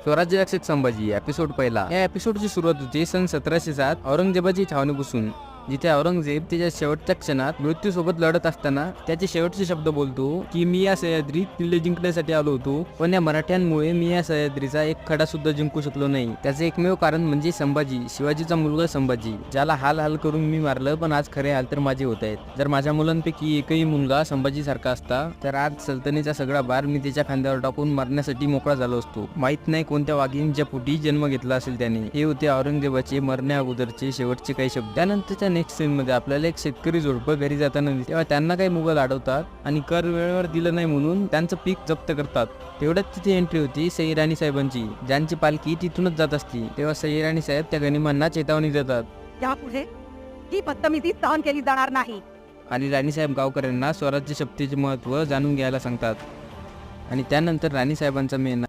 स्वराज्य रक्षक संभाजी एपिसोड पहिला। या एपिसोडची सुरुवात होती सन 1707 औरंगजेबाची छावणीपासून, जिथे औरंगजेब त्याच्या शेवटच्या क्षणात मृत्यूसोबत लढत असताना त्याचे शेवटचे शब्द बोलतो की मी या सह्याद्रीत किल्ले जिंकण्यासाठी आलो होतो, पण या मराठ्यांमुळे मी या सह्याद्रीचा एक खडा सुद्धा जिंकू शकलो नाही। त्याचे एकमेव कारण म्हणजे संभाजी, शिवाजीचा मुलगा संभाजी, ज्याला हाल हाल करून मी मारलं, पण आज खरे हाल तर माझे होत आहेत। जर माझ्या मुलांपैकी एकही मुलगा संभाजी सारखा असता तर आज सल्तनेचा सगळा भार मी त्याच्या खांद्यावर टाकून मारण्यासाठी मोकळा झालो असतो। माहित नाही कोणत्या वाघिणीच्या पोटी जन्म घेतला असेल त्याने। हे होते औरंगजेबाचे मरण्या अगोदरचे शेवटचे काही शब्द। त्यानंतरच्या नेक्स्ट सीन मध्ये आपल्याला एक शेतकरी जोडपं घरी जाताना दिसते, तेव्हा त्यांना काही मुघल अडवतात आणि कर वेळेवर दिलं नाही म्हणून त्यांचं पीक जप्त करतात। तेवढ्यात तिथे एंट्री होती सई राणी साहेबांची, ज्यांची पालखी तिथूनच जात असती। तेव्हा सई राणी साहेब त्या गनिमांना चेतावणी देतात, यापुढे ही बदतमीजी सहन केली जाणार नाही। आणि राणीसाहेब गावकऱ्यांना स्वराज्य शपथेचे महत्त्व जाणून घ्यायला सांगतात। आणि त्यानंतर राणीसाहेबांचा मेहना